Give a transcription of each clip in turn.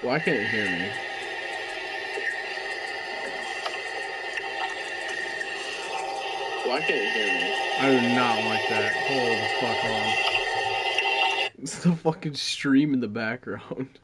Why can't you hear me? Why can't you hear me? I do not like that. Hold the fuck on. It's the fucking stream in the background.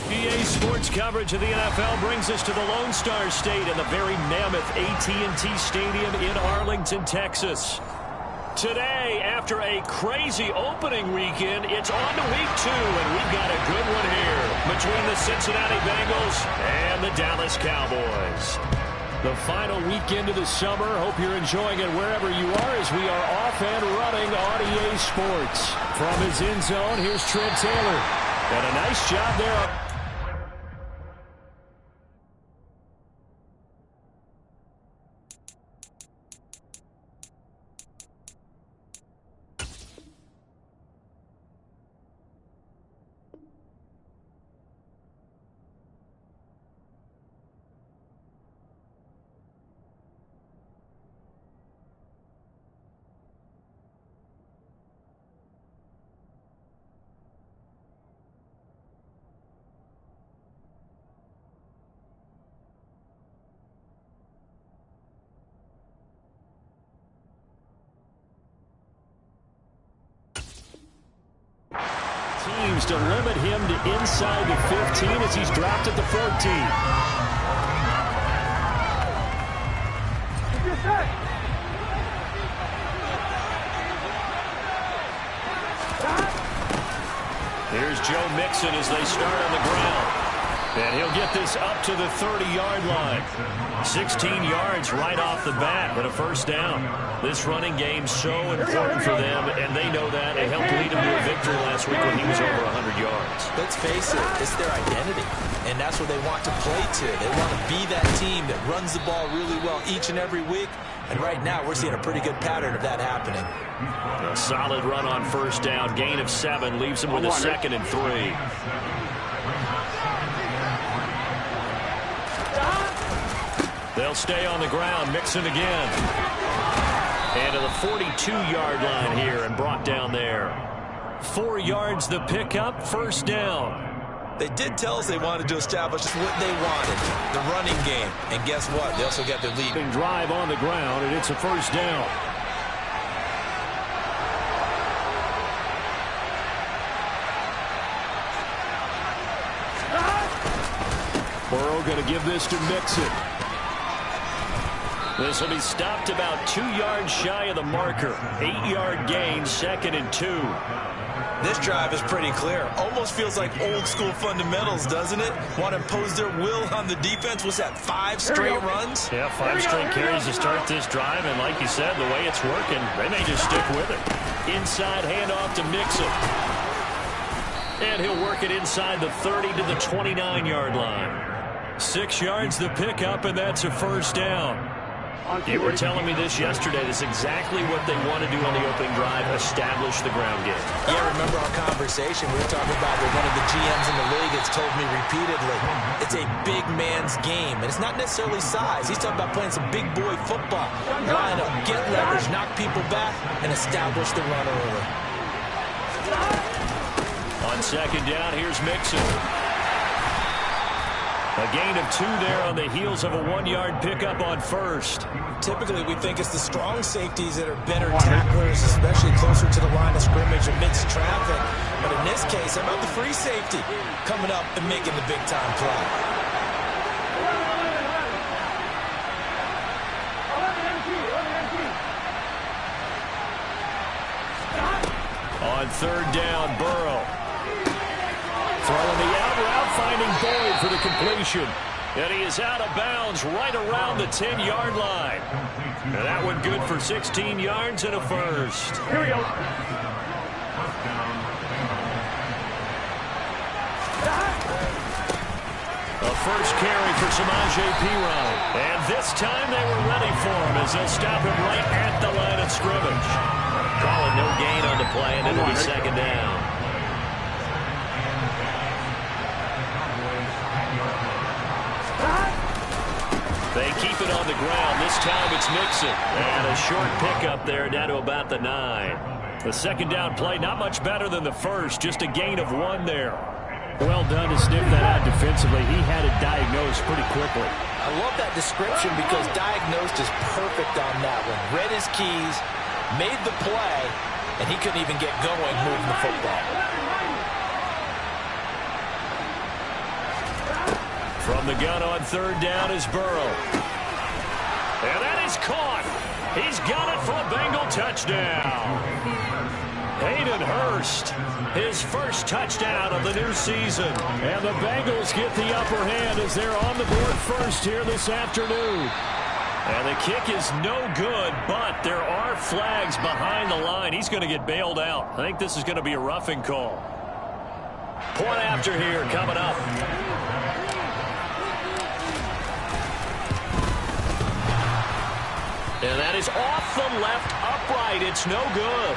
EA Sports coverage of the NFL brings us to the Lone Star State and the very mammoth AT&T Stadium in Arlington, Texas. Today, after a crazy opening weekend, it's on to week 2, and we've got a good one here between the Cincinnati Bengals and the Dallas Cowboys. The final weekend of the summer. Hope you're enjoying it wherever you are as we are off and running on EA Sports. From his end zone, here's Trent Taylor. And a nice job there. Teams to limit him to inside the 15 as he's dropped at the 14. Here's Joe Mixon as they start on the ground. And he'll get this up to the 30-yard line. 16 yards right off the bat, but a first down. This running game's so important for them, and they know that. It helped lead him to a victory last week when he was over 100 yards. Let's face it, it's their identity, and that's what they want to play to. They want to be that team that runs the ball really well each and every week, and right now we're seeing a pretty good pattern of that happening. A solid run on first down. Gain of 7 leaves him with a 2nd and 3. They'll stay on the ground. Mixon again. And to the 42-yard line here and brought down there. 4 yards the pickup, first down. They did tell us they wanted to establish what they wanted, the running game. And guess what? They also got the lead. Drive on the ground, and it's a first down. Burrow going to give this to Mixon. This will be stopped about 2 yards shy of the marker. 8-yard gain, 2nd and 2. This drive is pretty clear. Almost feels like old school fundamentals, doesn't it? Want to impose their will on the defense. Was that 5 straight runs? Yeah, 5 straight carries to start this drive. And like you said, the way it's working, they may just stick with it. Inside handoff to Mixon. And he'll work it inside the 30 to the 29-yard line. 6 yards the pickup, and that's a first down. You were telling me this yesterday. This is exactly what they want to do on the opening drive, establish the ground game. Yeah, remember our conversation. We were talking about what one of the GMs in the league has told me repeatedly. It's a big man's game, and it's not necessarily size. He's talking about playing some big boy football. Line up, get leverage, knock people back, and establish the run early. On second down, here's Mixon. A gain of 2 there on the heels of a 1-yard pickup on first. Typically, we think it's the strong safeties that are better tacklers, especially closer to the line of scrimmage amidst traffic. But in this case, how about the free safety coming up and making the big-time play? On third down, Burrow. Throwing the out route, finding Boyd for the completion. And he is out of bounds right around the 10-yard line. And that one good for 16 yards and a first. Here we go. A first carry for Samaje Perine. And this time they were ready for him as they'll stop him right at the line of scrimmage. Calling no gain on the play, and it'll be second down. They keep it on the ground. This time it's Mixon. And a short pickup there down to about the 9. The second down play, not much better than the first. Just a gain of 1 there. Well done to sniff that out defensively. He had it diagnosed pretty quickly. I love that description because diagnosed is perfect on that one. Read his keys, made the play, and he couldn't even get going moving the football. From the gun on third down is Burrow. And that is caught. He's got it for a Bengal touchdown. Hayden Hurst, his first touchdown of the new season. And the Bengals get the upper hand as they're on the board first here this afternoon. And the kick is no good, but there are flags behind the line. He's going to get bailed out. I think this is going to be a roughing call. Point after here coming up. And that is off the left upright. It's no good.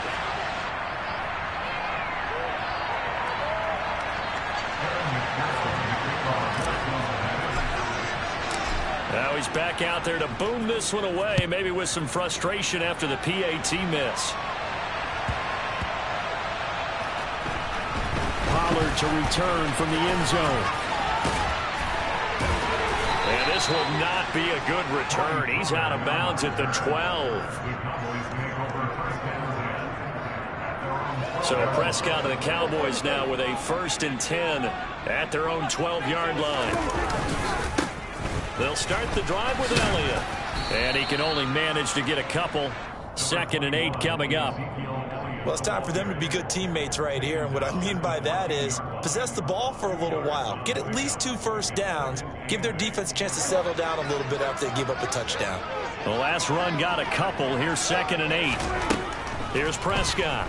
Now he's back out there to boom this one away, maybe with some frustration after the PAT miss. Pollard to return from the end zone. And this will not be a good return. He's out of bounds at the 12. So Prescott and the Cowboys now with a 1st and 10 at their own 12-yard line. They'll start the drive with Elliott. And he can only manage to get a couple. 2nd and 8 coming up. Well, it's time for them to be good teammates right here. And what I mean by that is possess the ball for a little while. Get at least 2 first downs. Give their defense a chance to settle down a little bit after they give up a touchdown. The last run got a couple. Here's 2nd and 8. Here's Prescott.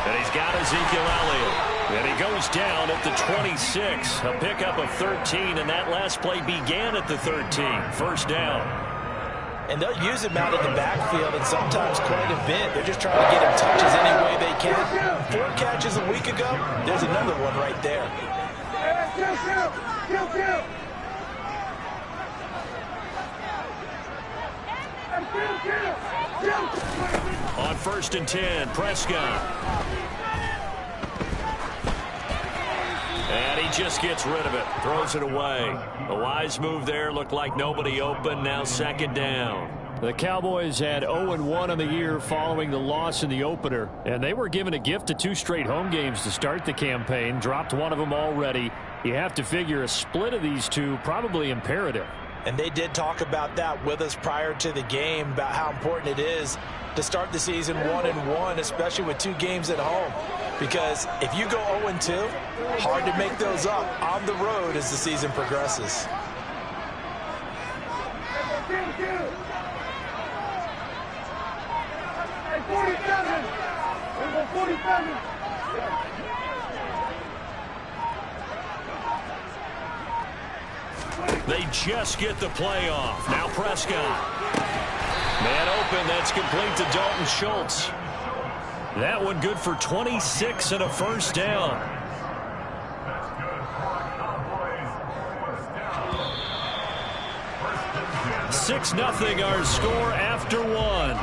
And he's got Ezekiel Elliott. And he goes down at the 26. A pickup of 13, and that last play began at the 13. 1st down. And they'll use him out in the backfield, and sometimes quite a bit. They're just trying to get him touches any way they can. 4 catches a week ago. There's another one right there. On 1st and 10, Prescott. And he just gets rid of it. Throws it away. A wise move there. Looked like nobody open. Now 2nd down. The Cowboys had 0-1 on the year following the loss in the opener. And they were given a gift of 2 straight home games to start the campaign. Dropped one of them already. You have to figure a split of these 2 probably imperative. And they did talk about that with us prior to the game, about how important it is to start the season 1-1, especially with 2 games at home. Because if you go 0-2, hard to make those up on the road as the season progresses. They just get the play off. Now Prescott. Man open. That's complete to Dalton Schultz. That one good for 26 and a 1st down. Six 0 our score after 1.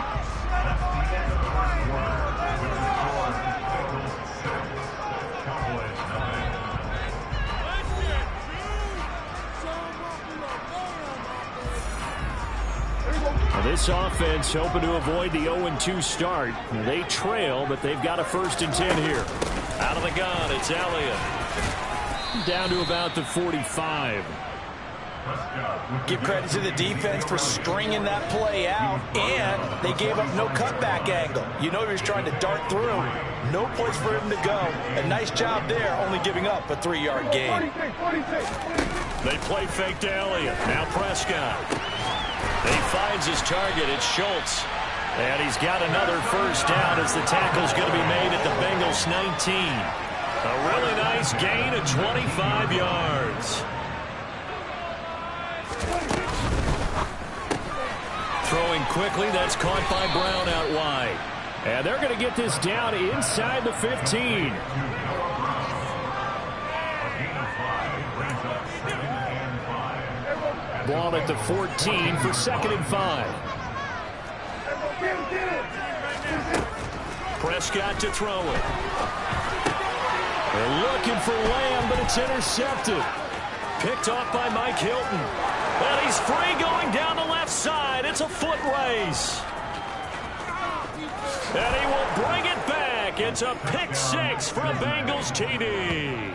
This offense hoping to avoid the 0-2 start. They trail, but they've got a 1st and 10 here. Out of the gun, it's Elliott. Down to about the 45. Give credit to the defense for stringing that play out, and they gave up no cutback angle. You know he was trying to dart through. No place for him to go. A nice job there, only giving up a 3-yard gain. They play fake to Elliott. Now Prescott. He finds his target. It's Schultz. And he's got another 1st down as the tackle's going to be made at the Bengals 19. A really nice gain of 25 yards. Throwing quickly, that's caught by Brown out wide. And they're going to get this down inside the 15. Ball at the 14 for 2nd and 5. Prescott to throw it. They're looking for Lamb, but it's intercepted. Picked off by Mike Hilton. And he's free going down the left side. It's a foot race. And he will bring it back. It's a pick 6 for a Bengals TD.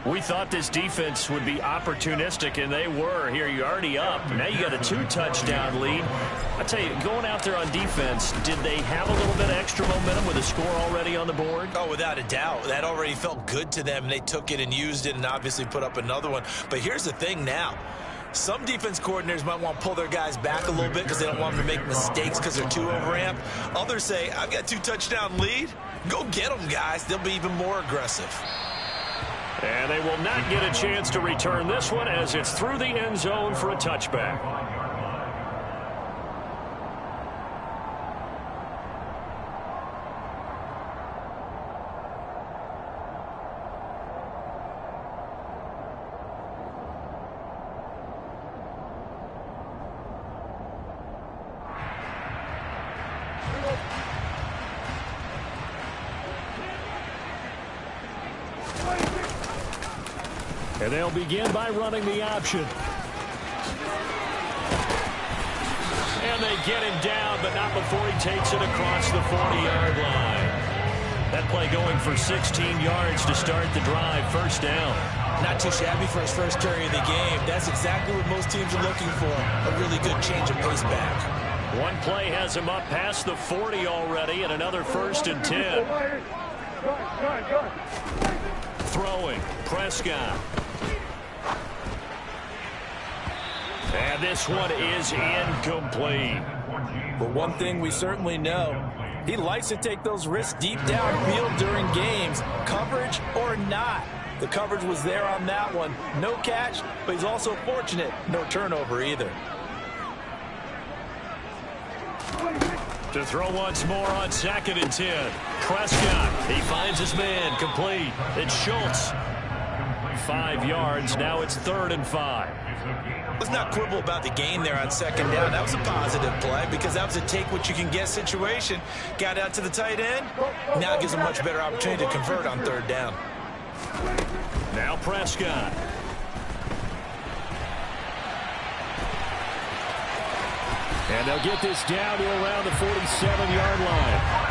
We thought this defense would be opportunistic, and they were. Here, you're already up. Now you got a 2-touchdown lead. I tell you, going out there on defense, did they have a little bit of extra momentum with a score already on the board? Oh, without a doubt. That already felt good to them. They took it and used it and obviously put up another one. But here's the thing now. Some defense coordinators might want to pull their guys back a little bit because they don't want them to make mistakes because they're too overamped. Others say, I've got a 2-touchdown lead. Go get them, guys. They'll be even more aggressive. And they will not get a chance to return this one as it's through the end zone for a touchback. And they'll begin by running the option. And they get him down, but not before he takes it across the 40-yard line. That play going for 16 yards to start the drive. 1st down. Not too shabby for his first carry of the game. That's exactly what most teams are looking for. A really good change of pace back. One play has him up past the 40 already, and another 1st and 10. Throwing, Prescott. And this one is incomplete. But one thing we certainly know, he likes to take those risks deep downfield during games, coverage or not. The coverage was there on that one. No catch, but he's also fortunate. No turnover either. To throw once more on 2nd and 10. Prescott, he finds his man, complete. It's Schultz. 5 yards, now it's 3rd and 5. Let's not quibble about the gain there on 2nd down. That was a positive play because that was a take-what-you-can-get situation. Got out to the tight end. Now it gives him a much better opportunity to convert on 3rd down. Now Prescott. And they'll get this down to around the 47-yard line.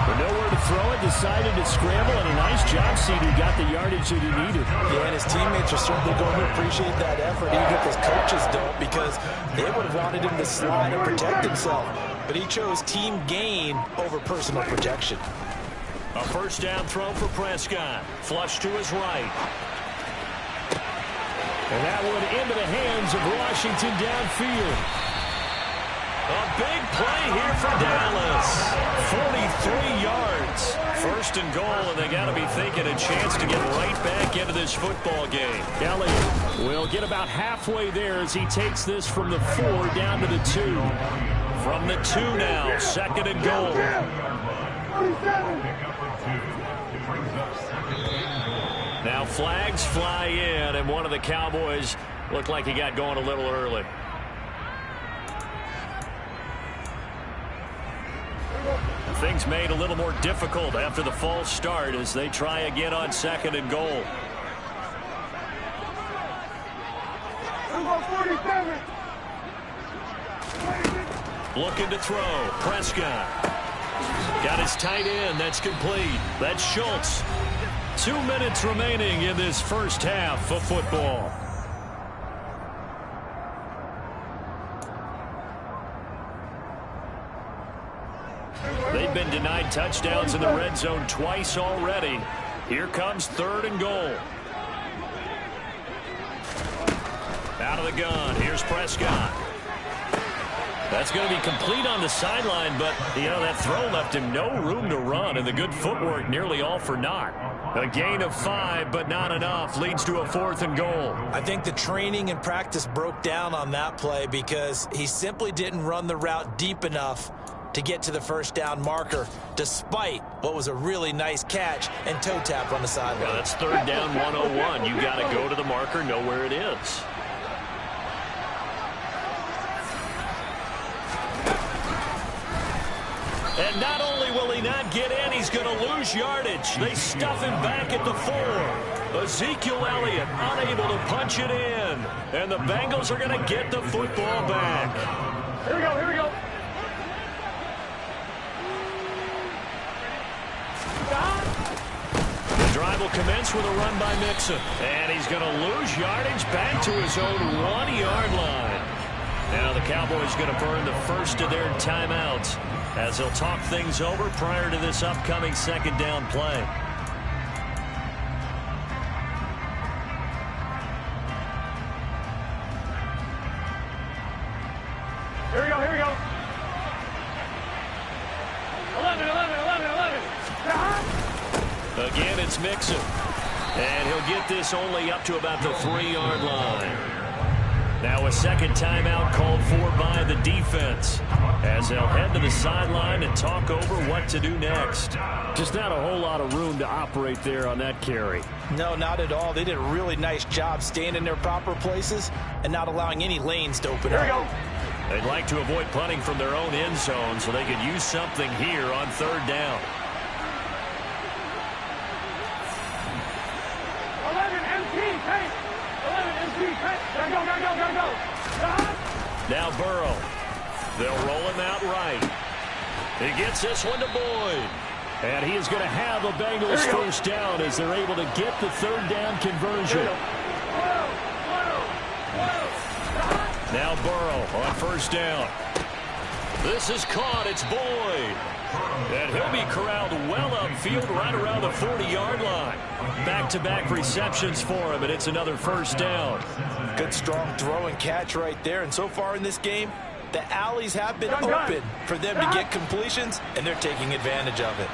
With nowhere to throw it, decided to scramble, and a nice job, Ceedee got the yardage that he needed. Yeah, and his teammates are certainly going to appreciate that effort, even if his coaches don't, because they would have wanted him to slide and protect himself. But he chose team gain over personal protection. A 1st down throw for Prescott. Flush to his right. And that one into the hands of Washington downfield. A big play here for Dallas. 43 yards. 1st and goal, and they got to be thinking a chance to get right back into this football game. Elliott will get about halfway there as he takes this from the 4 down to the 2. From the 2 now, 2nd and goal. Now flags fly in, and one of the Cowboys looked like he got going a little early. Things made a little more difficult after the false start as they try again on 2nd and goal. Looking to throw. Prescott. Got his tight end. That's complete. That's Schultz. 2 minutes remaining in this first half of football. They've been denied touchdowns in the red zone twice already. Here comes 3rd and goal. Out of the gun. Here's Prescott. That's going to be complete on the sideline, but, that throw left him no room to run, and the good footwork nearly all for naught. A gain of 5, but not enough, leads to a 4th and goal. I think the training and practice broke down on that play because he simply didn't run the route deep enough to get to the first down marker, despite what was a really nice catch and toe tap on the sideline. Well, that's 3rd down 101. You got to go to the marker, know where it is. And not only will he not get in, he's going to lose yardage. They stuff him back at the 4. Ezekiel Elliott unable to punch it in. And the Bengals are going to get the football back. Here we go, here we go. The drive will commence with a run by Mixon. And he's going to lose yardage back to his own 1-yard line. Now the Cowboys going to burn the first of their timeouts as they'll talk things over prior to this upcoming 2nd down play. Here we go, here we go. 11. Again, it's Mixon. And he'll get this only up to about the 3-yard line. Now a second timeout called for by the defense as they'll head to the sideline and talk over what to do next. Just not a whole lot of room to operate there on that carry. No, not at all. They did a really nice job staying in their proper places and not allowing any lanes to open up. Here we go. They'd like to avoid punting from their own end zone so they could use something here on 3rd down. 11 MT, pace. 11 MT, pace. Gotta go. Now Burrow. They'll roll him out right. He gets this one to Boyd. And he is going to have a Bengals first down as they're able to get the 3rd down conversion. Now Burrow on first down. This is caught. It's Boyd. And he'll be corralled well upfield right around the 40-yard line. Back-to-back receptions for him, and it's another first down. Good strong throw and catch right there. And so far in this game, the alleys have been open for them to get completions, and they're taking advantage of it.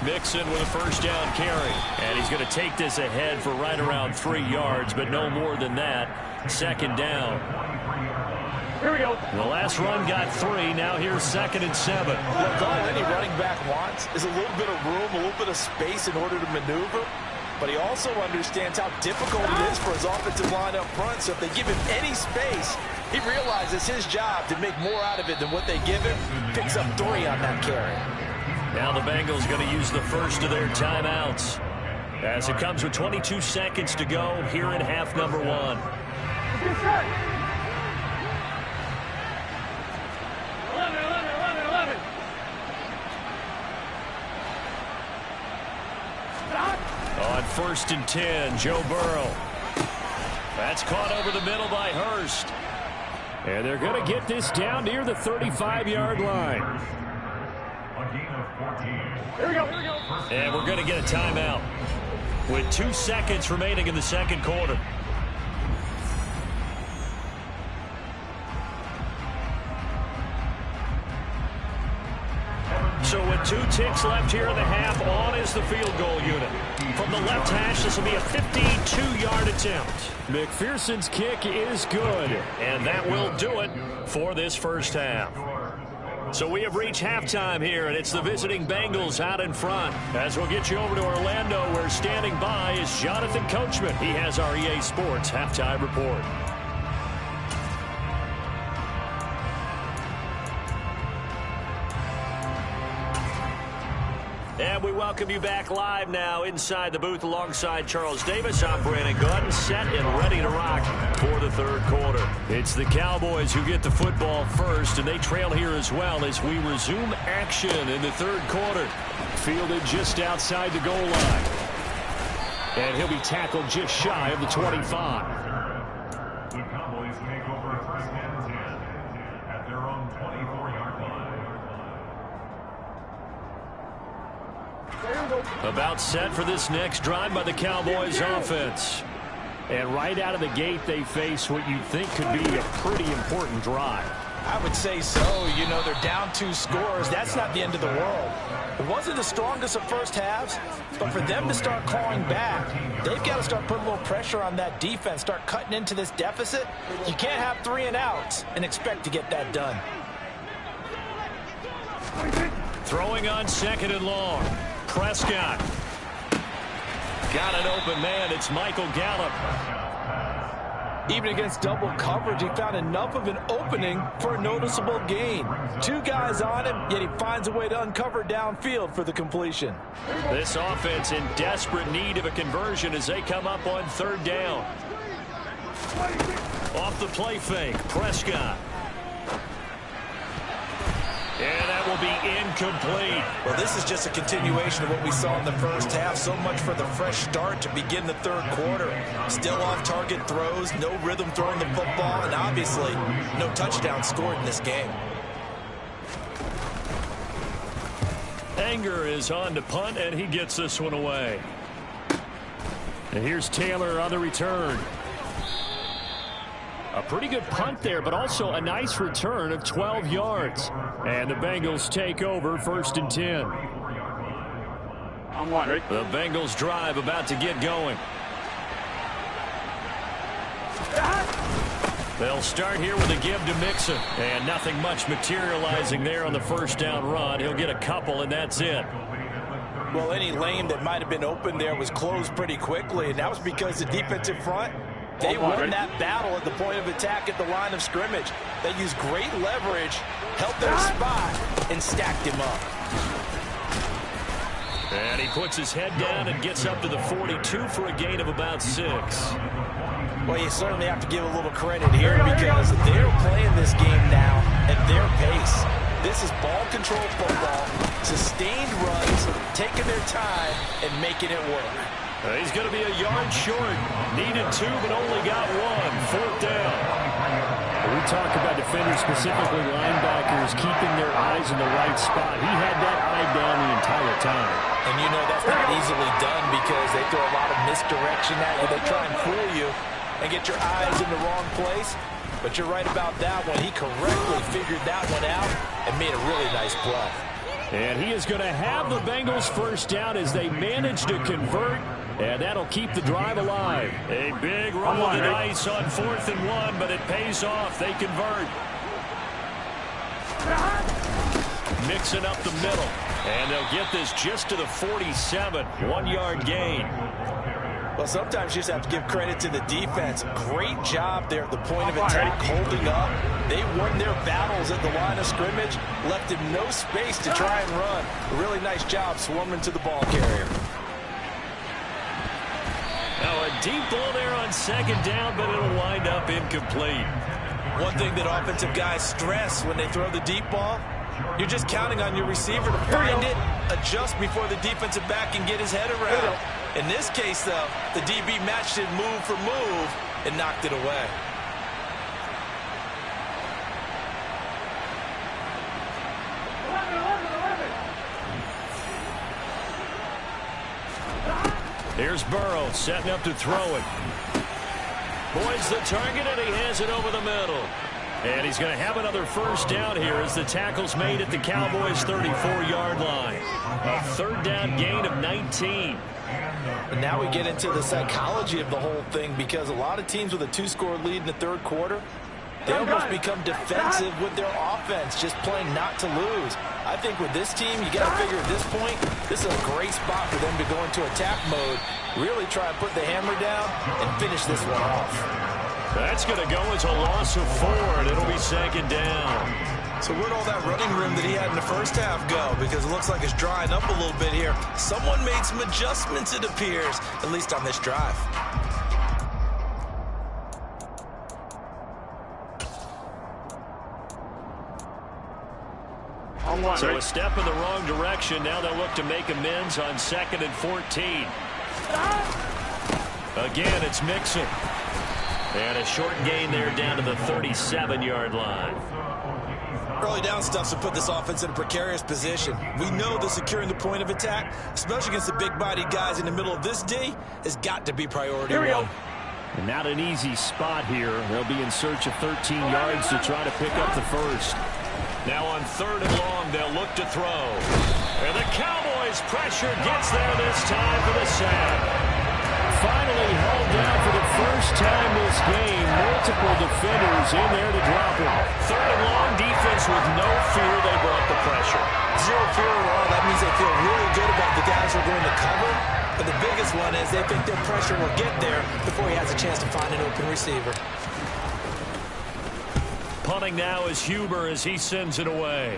Mixon with a first down carry. And he's going to take this ahead for right around 3 yards, but no more than that. 2nd down. Here we go. The last run got 3. Now here's 2nd and 7. Look, all any running back wants is a little bit of room, a little bit of space in order to maneuver. But he also understands how difficult it is for his offensive line up front. So if they give him any space, he realizes his job to make more out of it than what they give him. Picks up 3 on that carry. Now the Bengals going to use the first of their timeouts as it comes with 22 seconds to go here in half number 1. Get set. 11. On 1st and 10, Joe Burrow. That's caught over the middle by Hurst. And they're going to get this down near the 35-yard line. Here we go. And we're going to get a timeout with 2 seconds remaining in the 2nd quarter. So with 2 ticks left here in the half, on is the field goal unit. From the left hash, this will be a 52-yard attempt. McPherson's kick is good. And that will do it for this first half. So we have reached halftime here, and it's the visiting Bengals out in front. As we'll get you over to Orlando, where standing by is Jonathan Coachman. He has our EA Sports halftime report. And we welcome welcome you back live now inside the booth alongside Charles Davis. I'm Brandon Gaudin, set and ready to rock for the third quarter. It's the Cowboys who get the football first, and they trail here as well as we resume action in the third quarter. Fielded just outside the goal line. And he'll be tackled just shy of the 25. The Cowboys take over first and 10 at their own 24-yard line. About set for this next drive by the Cowboys offense. And right out of the gate, they face what you think could be a pretty important drive. I would say so. You know, they're down 2 scores. That's not the end of the world. It wasn't the strongest of first halves, but for them to start clawing back, they've got to start putting a little pressure on that defense, start cutting into this deficit. You can't have 3 and outs and expect to get that done. Throwing on second and long. Prescott. Got an open man. It's Michael Gallup. Even against double coverage, he found enough of an opening for a noticeable gain. 2 guys on him, yet he finds a way to uncover downfield for the completion. This offense in desperate need of a conversion as they come up on third down. Off the play fake, Prescott. And that will be incomplete. Well, this is just a continuation of what we saw in the first half. So much for the fresh start to begin the third quarter. Still off-target throws, no rhythm throwing the football, and obviously no touchdown scored in this game. Anger is on to punt, and he gets this one away. And here's Taylor on the return. A pretty good punt there, but also a nice return of 12 yards. And the Bengals take over first and 10. I'm one. The Bengals drive about to get going. They'll start here with a give to Mixon. And nothing much materializing there on the first down run. He'll get a couple, and that's it. Well, any lane that might have been open there was closed pretty quickly, and that was because the defensive front, they won that battle at the point of attack at the line of scrimmage. They used great leverage, held their spot, and stacked him up. And he puts his head down and gets up to the 42 for a gain of about 6. Well, you certainly have to give a little credit here because they're playing this game now at their pace. This is ball control football, sustained runs, taking their time, and making it work. He's going to be a yard short. Needed 2, but only got 1. Fourth down. We talk about defenders, specifically linebackers, keeping their eyes in the right spot. He had that eye down the entire time. And you know that's not easily done because they throw a lot of misdirection at you. They try and fool you and get your eyes in the wrong place. But you're right about that one. He correctly figured that one out and made a really nice play. And he is going to have the Bengals first down as they manage to convert. And that'll keep the drive alive. A big roll of the dice on 4th and 1, but it pays off. They convert. Mixing up the middle. And they'll get this just to the 47. 1-yard gain. Well, sometimes you just have to give credit to the defense. Great job there at the point of attack, holding up. They won their battles at the line of scrimmage, left him no space to try and run. A really nice job swarming to the ball carrier. Now a deep ball there on second down, but it'll wind up incomplete. One thing that offensive guys stress when they throw the deep ball, you're just counting on your receiver to find it, adjust before the defensive back can get his head around. In this case, though, the DB matched it move for move and knocked it away. Here's Burrow setting up to throw it. Points the target, and he has it over the middle. And he's going to have another first down here as the tackle's made at the Cowboys' 34-yard line. A third down gain of 19. And now we get into the psychology of the whole thing because a lot of teams with a 2-score lead in the third quarter, they almost become defensive with their offense, just playing not to lose. I think with this team, you got to figure at this point, this is a great spot for them to go into attack mode, really try and put the hammer down and finish this one off. That's going to go as a loss of 4, and it'll be second down. So where'd all that running room that he had in the first half go? Because it looks like it's drying up a little bit here. Someone made some adjustments, it appears, at least on this drive. So a step in the wrong direction. Now they'll look to make amends on 2nd and 14. Again, it's Mixon. And a short gain there down to the 37-yard line. Early down stuff to put this offense in a precarious position. We know that securing the point of attack, especially against the big-bodied guys in the middle of this D, has got to be priority one. And not an easy spot here. They'll be in search of 13 yards to try to pick up the first. Now on 3rd and long, they'll look to throw. And the Cowboys' pressure gets there this time for the sack. Finally held down for the first time this game. Multiple defenders in there to drop him. 3rd and long, defense with no fear. They brought the pressure. Zero fear at all. That means they feel really good about the guys who are going to cover. But the biggest one is they think their pressure will get there before he has a chance to find an open receiver. Punting now is Huber as he sends it away.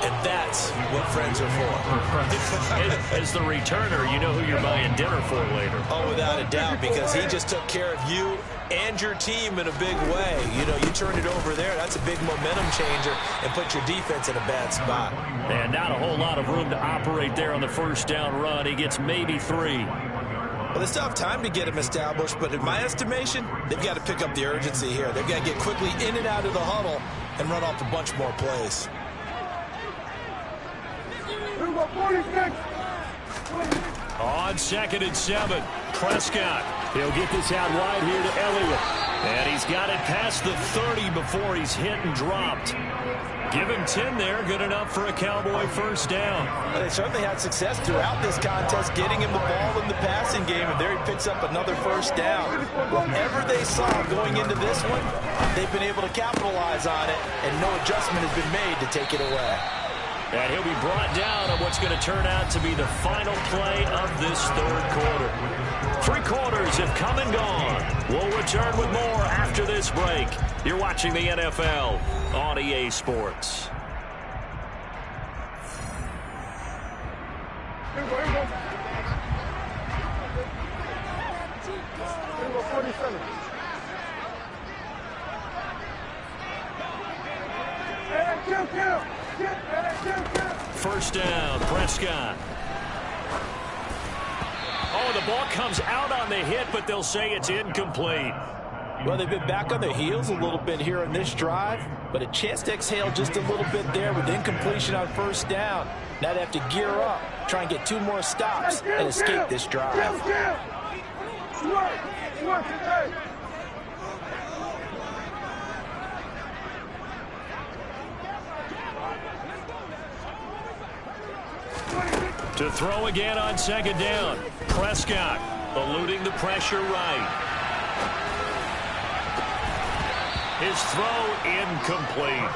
And that's what friends are for. As the returner, you know who you're buying dinner for later. Oh, without a doubt, because he just took care of you and your team in a big way. You know, you turn it over there, that's a big momentum changer and put your defense in a bad spot. And not a whole lot of room to operate there on the first down run. He gets maybe 3. Well, they still have time to get him established, but in my estimation, they've got to pick up the urgency here. They've got to get quickly in and out of the huddle and run off a bunch more plays. On 2nd and 7, Prescott. He'll get this out wide here to Elliott. And he's got it past the 30 before he's hit and dropped. Give him 10 there, good enough for a Cowboy first down. Well, they certainly had success throughout this contest, getting him the ball in the passing game, and there he picks up another first down. Whatever they saw going into this one, they've been able to capitalize on it, and no adjustment has been made to take it away. And he'll be brought down on what's going to turn out to be the final play of this 3rd quarter. 3 quarters have come and gone. We'll return with more after this break. You're watching the NFL on EA Sports. First down, Prescott. Oh, the ball comes out on the hit, but they'll say it's incomplete. Well, they've been back on their heels a little bit here in this drive, but a chance to exhale just a little bit there with incompletion on first down. Now they have to gear up, try and get 2 more stops and escape this drive. To throw again on 2nd down. Prescott eluding the pressure right. His throw incomplete.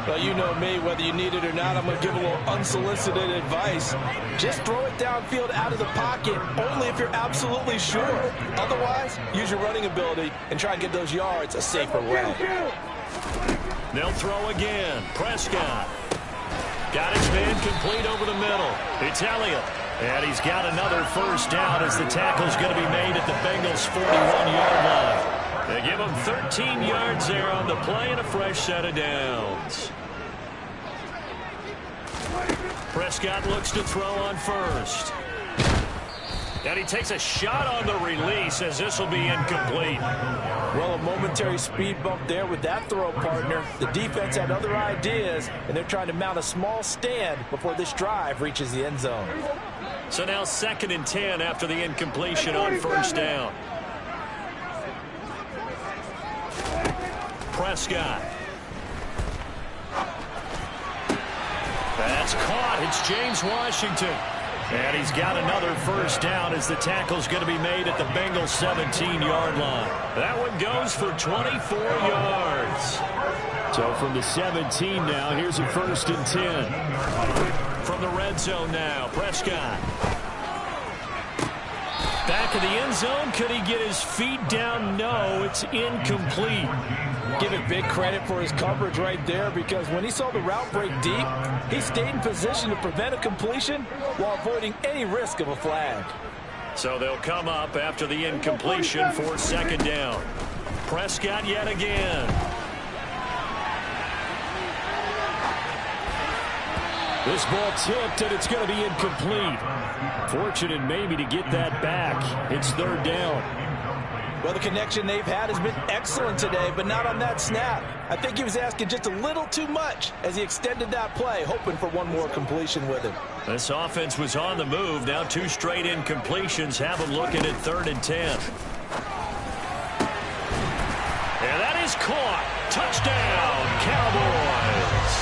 Well, you know me, whether you need it or not, I'm going to give a little unsolicited advice. Just throw it downfield out of the pocket, only if you're absolutely sure. Otherwise, use your running ability and try and get those yards a safer way. They'll throw again. Prescott. Got his man complete over the middle. It's Elliott. And he's got another first down as the tackle's going to be made at the Bengals' 41-yard line. They give him 13 yards there on the play and a fresh set of downs. Prescott looks to throw on first. And he takes a shot on the release as this will be incomplete. Well, a momentary speed bump there with that throw, partner. The defense had other ideas, and they're trying to mount a small stand before this drive reaches the end zone. So now 2nd and 10 after the incompletion on first down. Prescott. That's caught. It's James Washington. And he's got another first down as the tackle's going to be made at the Bengals' 17-yard line. That one goes for 24 yards. So from the 17 now, here's a 1st and 10. From the red zone now, Prescott. Back of the end zone. Could he get his feet down? No, it's incomplete. Give it big credit for his coverage right there, because when he saw the route break deep, he stayed in position to prevent a completion while avoiding any risk of a flag. So they'll come up after the incompletion for second down. Prescott yet again. This ball tipped, and it's going to be incomplete. Fortunate maybe to get that back. It's third down. Well, the connection they've had has been excellent today, but not on that snap. I think he was asking just a little too much as he extended that play, hoping for one more completion with it. This offense was on the move. Now 2 straight incompletions have them looking at 3rd and 10. And that is caught. Touchdown, Cowboys.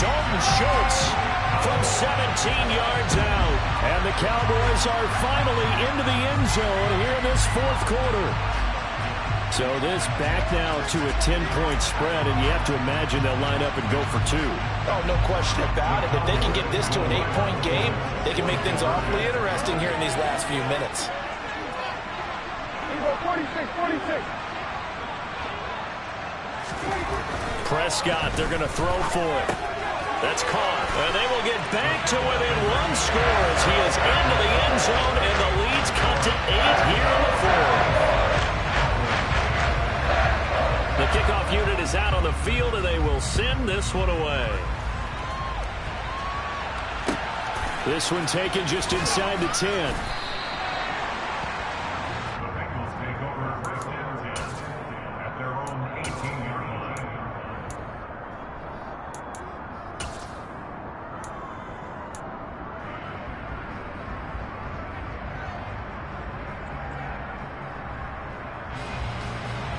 Dalton Schultz from 17 yards out. And the Cowboys are finally into the end zone here in this 4th quarter. So this back now to a 10-point spread, and you have to imagine they'll line up and go for 2. Oh, no question about it. If they can get this to an 8-point game, they can make things awfully interesting here in these last few minutes. 46. Prescott, they're going to throw for it. That's caught, and they will get back to within 1 score as he is into the end zone, and the lead's cut to 8 here in the 4th. The kickoff unit is out on the field, and they will send this one away. This one taken just inside the 10. The Bengals take over first and 10 at their own 18-yard line.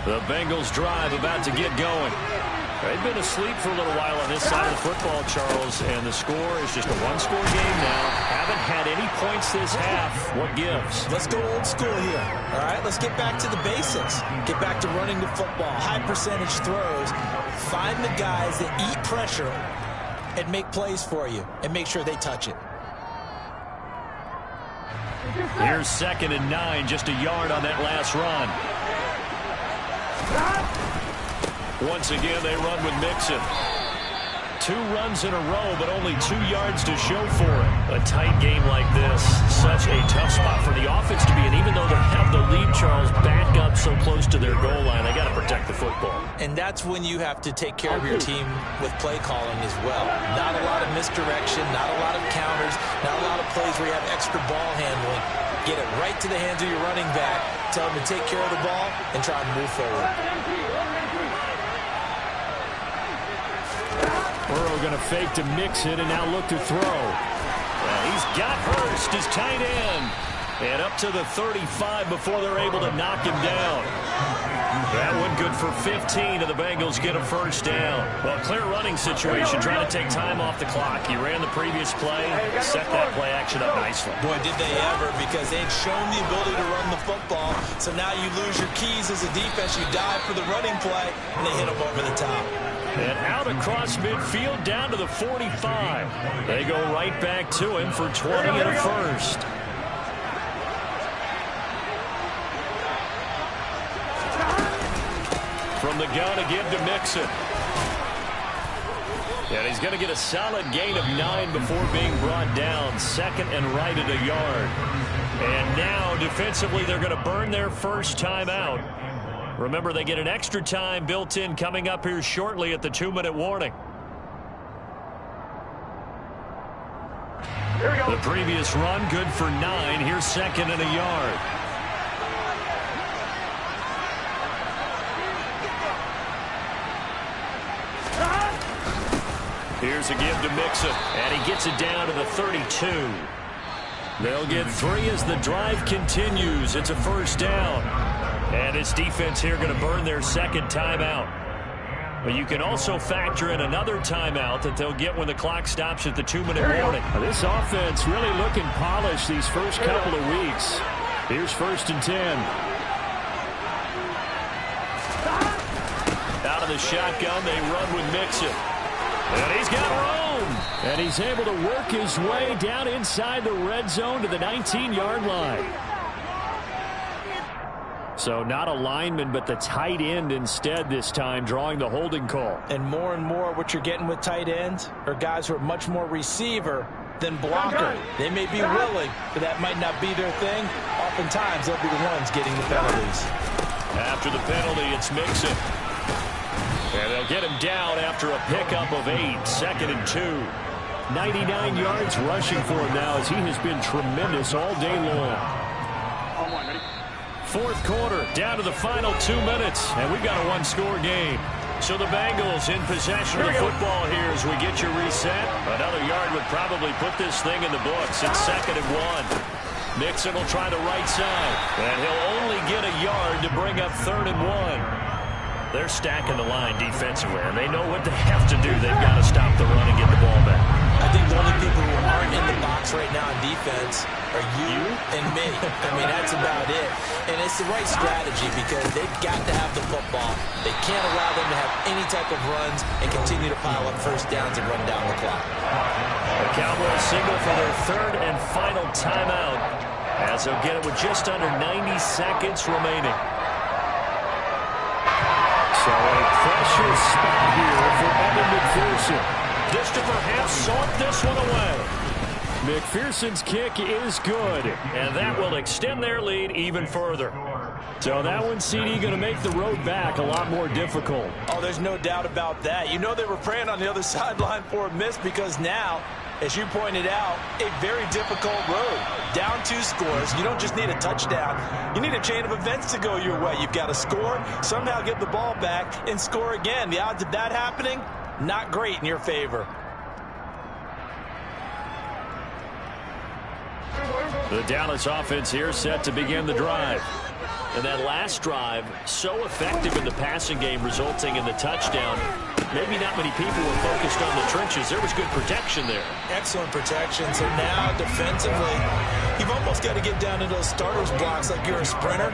The Bengals drive about to get going. They've been asleep for a little while on this side of the football, Charles, and the score is just a 1-score game now. Haven't had any points this half. What gives? Let's go old school here. All right, let's get back to the basics. Get back to running the football, high percentage throws. Find the guys that eat pressure and make plays for you, and make sure they touch it. Here's 2nd and 9, just a yard on that last run. Once again, they run with Mixon. 2 runs in a row, but only 2 yards to show for it. A tight game like this, such a tough spot for the offense to be in. Even though they have the lead, Charles, back up so close to their goal line, they got to protect the football. And that's when you have to take care of your team with play calling as well. Not a lot of misdirection, not a lot of counters, not a lot of plays where you have extra ball handling. Get it right to the hands of your running back, tell them to take care of the ball, and try and move forward. Burrow going to fake to Mixon and now look to throw. He's got Hurst, his tight end. And up to the 35 before they're able to knock him down. That one good for 15, and the Bengals get a first down. Well, clear running situation, trying to take time off the clock. He ran the previous play, set that play action up nicely. Boy, did they ever, because they'd shown the ability to run the football. So now you lose your keys as a defense. You dive for the running play, and they hit them over the top. And out across midfield, down to the 45. They go right back to him for 20 and a first. From the gun to give to Mixon. And he's going to get a solid gain of 9 before being brought down. 2nd and right at a yard. And now, defensively, they're going to burn their first timeout. Remember, they get an extra time built in coming up here shortly at the 2-minute warning. The previous run, good for 9. Here's 2nd and a yard. Here's a give to Mixon, and he gets it down to the 32. They'll get 3 as the drive continues. It's a first down. And this defense here going to burn their 2nd timeout. But you can also factor in another timeout that they'll get when the clock stops at the 2-minute warning. This offense really looking polished these first couple of weeks. Here's 1st and 10. Out of the shotgun, they run with Mixon. And he's got room. And he's able to work his way down inside the red zone to the 19-yard line. So not a lineman, but the tight end instead this time, drawing the holding call. And more what you're getting with tight ends are guys who are much more receiver than blocker. They may be willing, but that might not be their thing. Oftentimes, they'll be the ones getting the penalties. After the penalty, it's Mixon. And they'll get him down after a pickup of 8, 2nd and 2. 99 yards rushing for him now as he has been tremendous all day long. Fourth quarter, down to the final 2 minutes, and we've got a one-score game. So the Bengals in possession of the football here as we get you reset. Another yard would probably put this thing in the books. It's 2nd and 1. Mixon will try the right side, and he'll only get a yard to bring up 3rd and 1. They're stacking the line defensively, and they know what they have to do. They've got to stop the run and get the ball back. I think the only people who aren't in the box right now on defense are you and me. I mean, that's about it. And it's the right strategy because they've got to have the football. They can't allow them to have any type of runs and continue to pile up first downs and run down the clock. The Cowboys signal for their 3rd and final timeout as they'll get it with just under 90 seconds remaining. So a pressure spot here for Evan McPherson. Just to perhaps sort this one away. McPherson's kick is good, and that will extend their lead even further. So that one, CD, going to make the road back a lot more difficult. Oh, there's no doubt about that. You know they were praying on the other sideline for a miss because now, as you pointed out, a very difficult road. Down 2 scores. You don't just need a touchdown. You need a chain of events to go your way. You've got to score, somehow get the ball back, and score again. The odds of that happening, not great in your favor. The Dallas offense here set to begin the drive. And that last drive, so effective in the passing game, resulting in the touchdown. Maybe not many people were focused on the trenches. There was good protection there. Excellent protection. So now, defensively, you've almost got to get down to those starters blocks like you're a sprinter.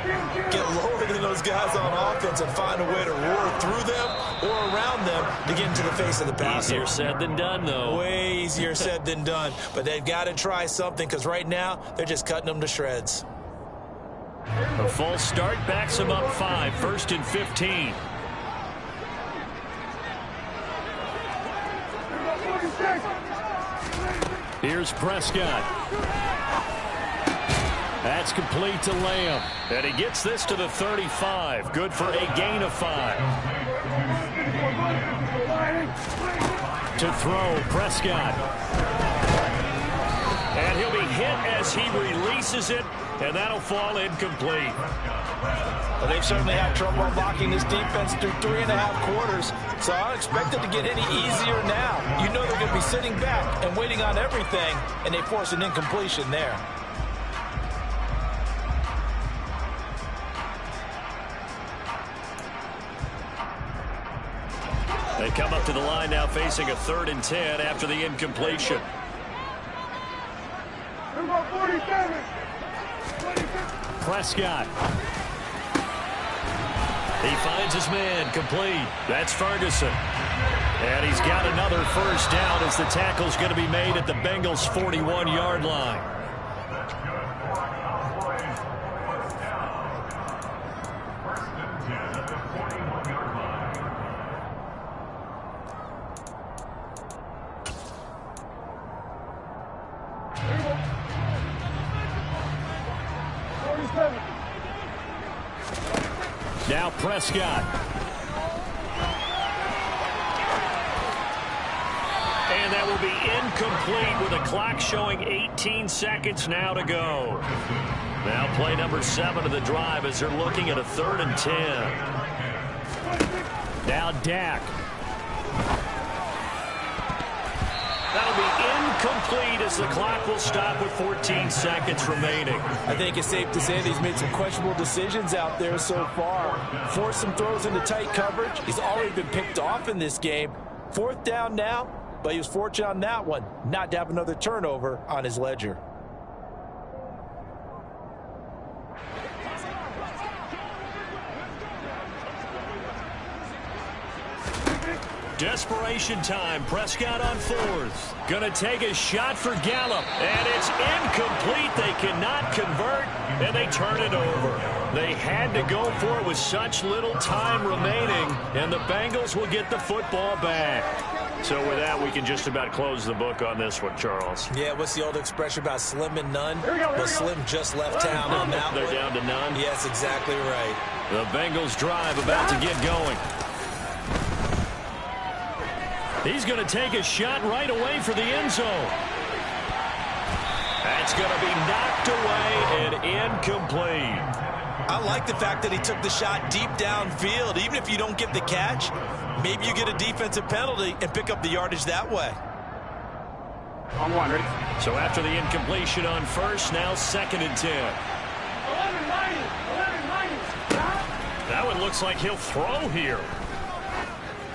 Get lower than those guys on offense and find a way to roar through them or around them to get into the face of the passer. Easier said than done, though. Way easier said than done. But they've got to try something because right now, they're just cutting them to shreds. A false start backs him up 5, 1st and 15. Here's Prescott. That's complete to Lamb. And he gets this to the 35. Good for a gain of 5. To throw, Prescott. And he'll be hit as he releases it, and that'll fall incomplete. Well, they've certainly had trouble unlocking this defense through 3.5 quarters, so I don't expect it to get any easier now. You know they're going to be sitting back and waiting on everything, and they force an incompletion there. They come up to the line now facing a 3rd and 10 after the incompletion. Prescott. He finds his man complete. That's Ferguson. And he's got another first down as the tackle's going to be made at the Bengals' 41-yard line. Now Prescott. And that will be incomplete with a clock showing 18 seconds now to go. Now play number 7 of the drive as they're looking at a 3rd and 10. Now Dak. That'll be incomplete as the clock will stop with 14 seconds remaining. I think it's safe to say that he's made some questionable decisions out there so far. Forced some throws into tight coverage. He's already been picked off in this game. 4th down now, but he was fortunate on that one not to have another turnover on his ledger. Desperation time. Prescott on 4th. Gonna take a shot for Gallup. And it's incomplete. They cannot convert. and they turn it over. They had to go for it with such little time remaining, and the Bengals will get the football back. So with that, we can just about close the book on this one, Charles. Yeah, what's the old expression about slim and none? Well, Slim just left town on that one. They're down to none? Yes, exactly right. The Bengals drive about to get going. He's going to take a shot right away for the end zone. That's going to be knocked away and incomplete. I like the fact that he took the shot deep downfield. Even if you don't get the catch, maybe you get a defensive penalty and pick up the yardage that way. On one, ready? So after the incompletion on first, now 2nd and 10. 11 minus. That one looks like he'll throw here.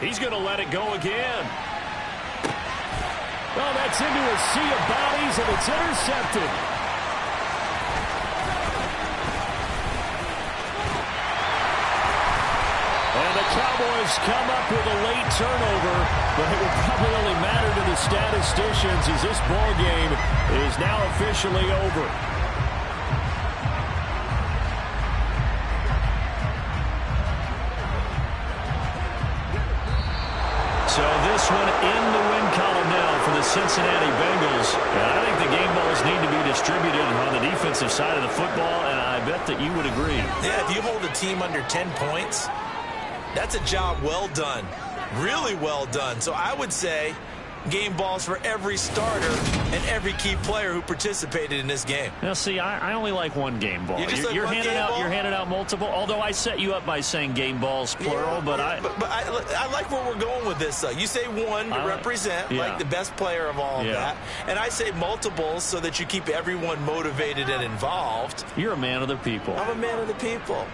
He's going to let it go again. Oh, that's into a sea of bodies, and it's intercepted. And the Cowboys come up with a late turnover, but it will probably only matter to the statisticians as this ball game is now officially over. So this one in the win column now for the Cincinnati Bengals. And I think the game balls need to be distributed on the defensive side of the football, and I bet that you would agree. Yeah, if you hold a team under 10 points, that's a job well done. Really well done. So I would say game balls for every starter and every key player who participated in this game. Now, see, I only like one game ball. You're handing out multiple. Although I set you up by saying game balls plural, yeah, but I like where we're going with this. You say one to represent like the best player of all of that, and I say multiples so that you keep everyone motivated and involved. You're a man of the people. I'm a man of the people.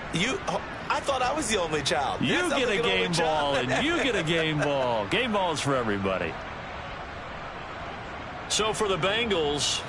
I thought I was the only child. You get a game ball, and you get a game ball. Game balls for everybody. So for the Bengals,